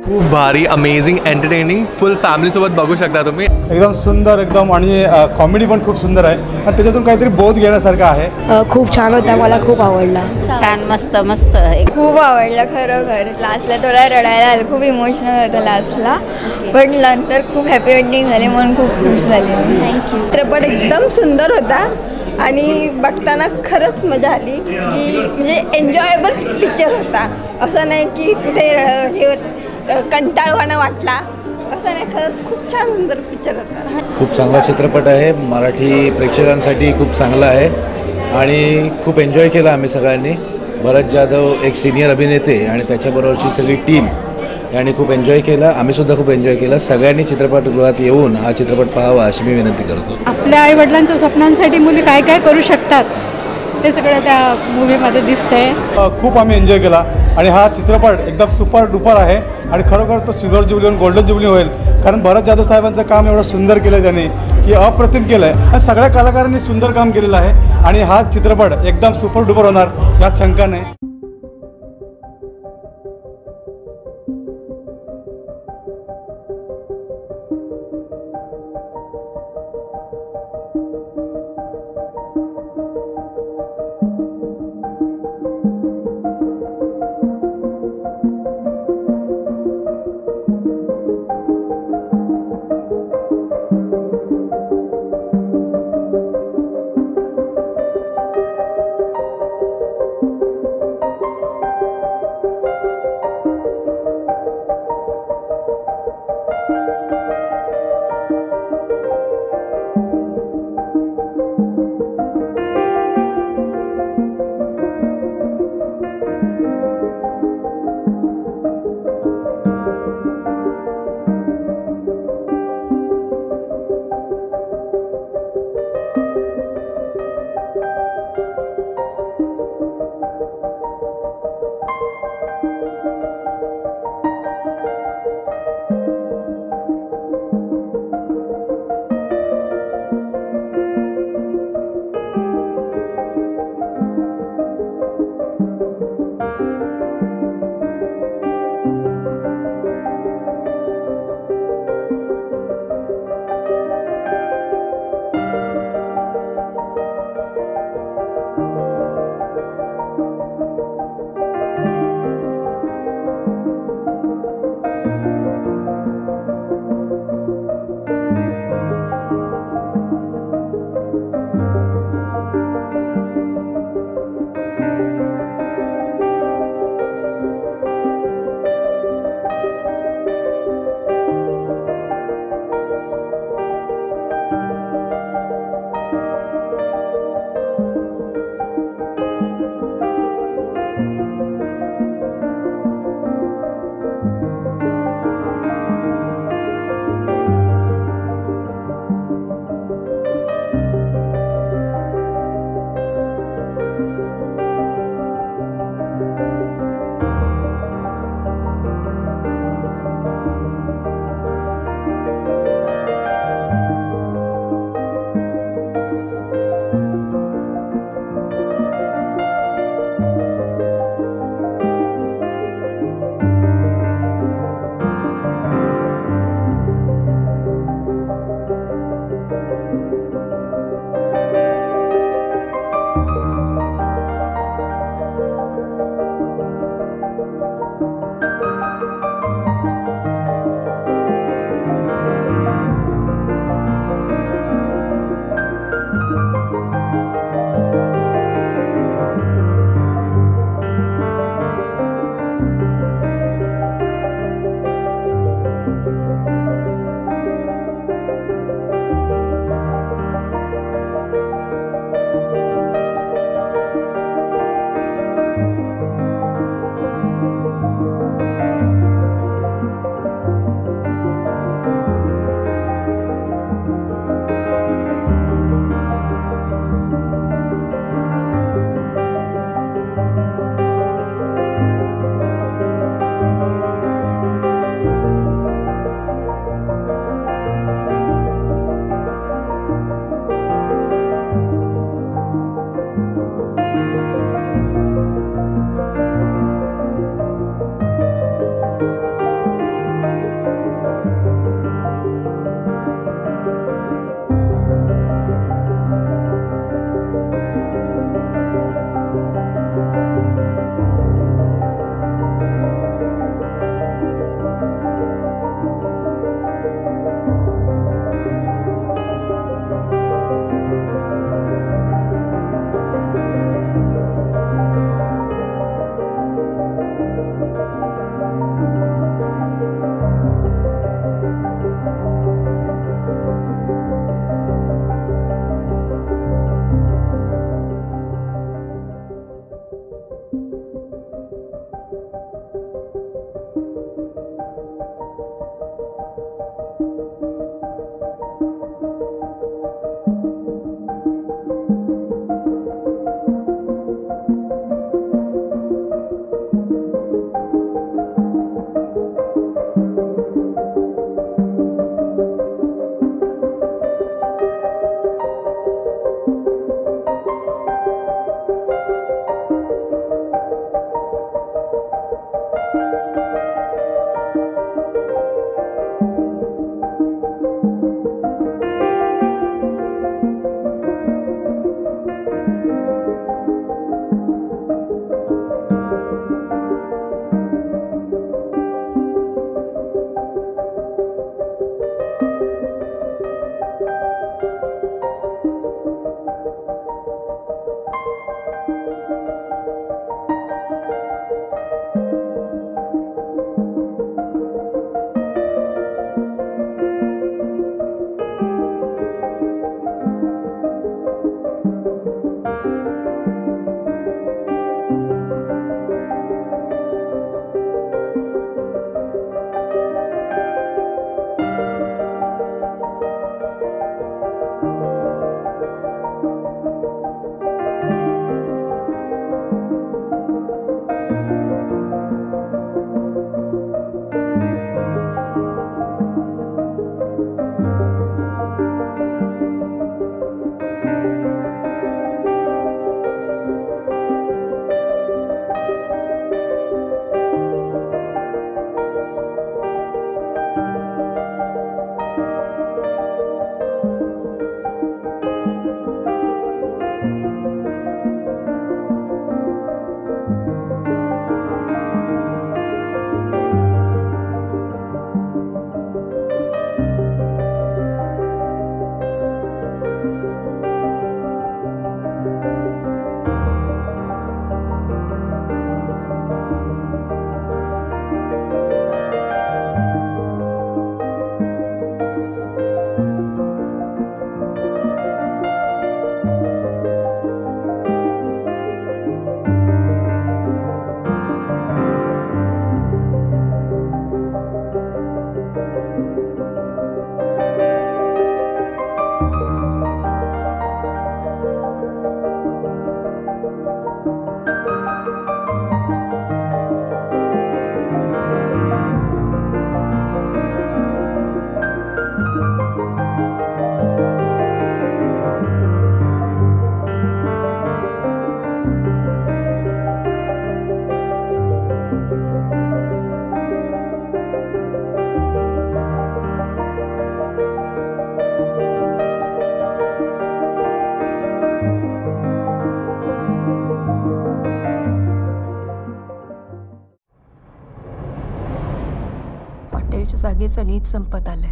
खूप भारी, amazing, entertaining, फुल family सोबत बघू शकता तुम्ही. एकदम सुंदर, एकदम आणि कॉमेडी पण खूप सुंदर आहे आणि त्याच्यातून काहीतरी बोध घेण्यासारखं आहे. खूप छान होता, मला खूप आवडला. छान, मस्त मस्त, खूप आवडला खरोखर. लास्टला थोडा रडायला आलं, खूप इमोशनल होतं लास्टला, पण नंतर खूप हॅपी एंडिंग झाली म्हणून खूप खुश झाली. थँक्यू. चित्रपट एकदम सुंदर होता आणि बघताना खरंच मजा आली की म्हणजे एन्जॉयबल पिक्चर होता. असं नाही की कुठे हे कंटाळवाणा वाटला, असं नाही. खरंच खूप छान सुंदर पिक्चर होता. खूप चांगला चित्रपट आहे. मराठी प्रेक्षकांसाठी खूप चांगला आहे आणि खूप एन्जॉय केला आम्ही सगळ्यांनी. भरत जाधव एक सिनियर अभिनेते आणि त्याच्याबरोबरची सगळी टीम यांनी खूप एन्जॉय केला. आम्हीसुद्धा खूप एन्जॉय केला. सगळ्यांनी चित्रपटगृहात येऊन हा चित्रपट पाहावा अशी मी विनंती करतो. आपल्या आईवडिलांच्या स्वप्नांसाठी मुली काय काय करू शकतात ते सगळं त्या मूवीमध्ये दिसतंय. खूप आम्ही एन्जॉय केला आणि हा चित्रपट एकदम सुपर डुपर आहे आणि खरोखर तो सिल्वर जुबली आणि गोल्डन जुबली होईल, कारण भरत जाधव साहेबांचं काम एवढं सुंदर केलं आहे त्यांनी की अप्रतिम केलं आहे आणि सगळ्या कलाकारांनी सुंदर काम केलेलं आहे आणि हा चित्रपट एकदम सुपर डुपर होणार यात शंका नाही. जागेचं लीज संपत आलंय.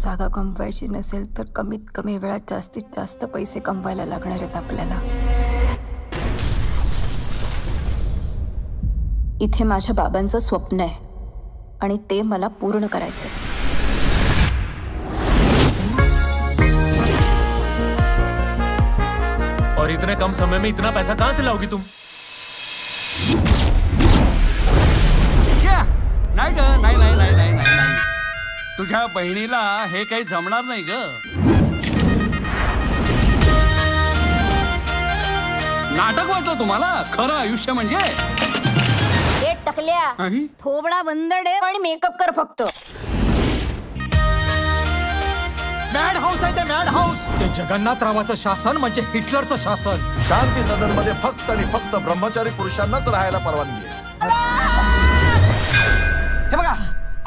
जागा कमवायची नसेल तर कमीत कमी वेळात जास्तीत जास्त पैसे कमवायला लागणार आहेत आपल्याला. इथे माझ्या बाबांचं स्वप्न आहे आणि ते मला पूर्ण करायचंय. और इतने कम समय में इतना पैसा कहां से लाओगी तुम? नाही ग, नाही नाही नाही नाही नाही, तुझ्या बहिणीला हे काही जमणार नाही ग. नाटक वाटलं तुम्हाला? खरं आयुष्य म्हणजे टकल्या थोबडा बंदड आहे आणि मेकअप कर फक्त. मॅड हाऊस आहे ते, मॅड हाऊस. ते जगन्नाथरावाचं शासन म्हणजे हिटलरचं शासन. शांती सदन मध्ये फक्त आणि फक्त ब्रह्मचारी पुरुषांनाच राहायला परवानगी आहे. हे बघा,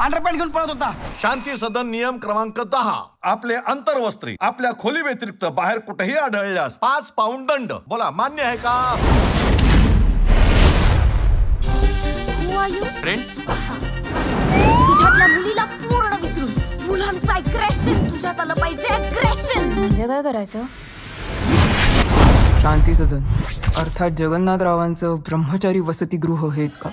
अंडरपॅन्ट घेऊन पळत होता. शांती सदन नियम क्रमांक 10. आपले अंतर्वस्त्री आपल्या खोली व्यतिरिक्त बाहेर कुठेही आढळल्यास 5 पाऊंड दंड. बोला, मान्य आहे का? फ्रेंड्स, तुझ्यातल्या मुलीला पूर्ण विसरून मुलांचं अग्रेशन तुझ्यात आलं पाहिजे. अग्रेशन म्हणजे काय करायचं? शांती सदन अर्थात जगन्नाथरावांचं ब्रह्मचारी वसतिगृह हेच का?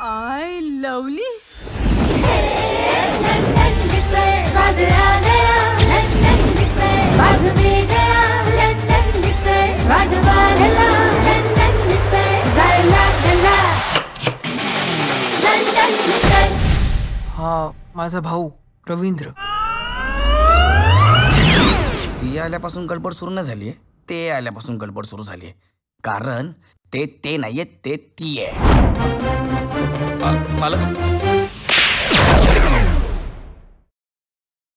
I lovely. हा माझा भाऊ रवींद्र. ती आल्यापासून गडबड सुरू न झालीये, ते आल्यापासून गडबड सुरू झालीये. कारण ते नाहीये, ते ती आहे. मालक,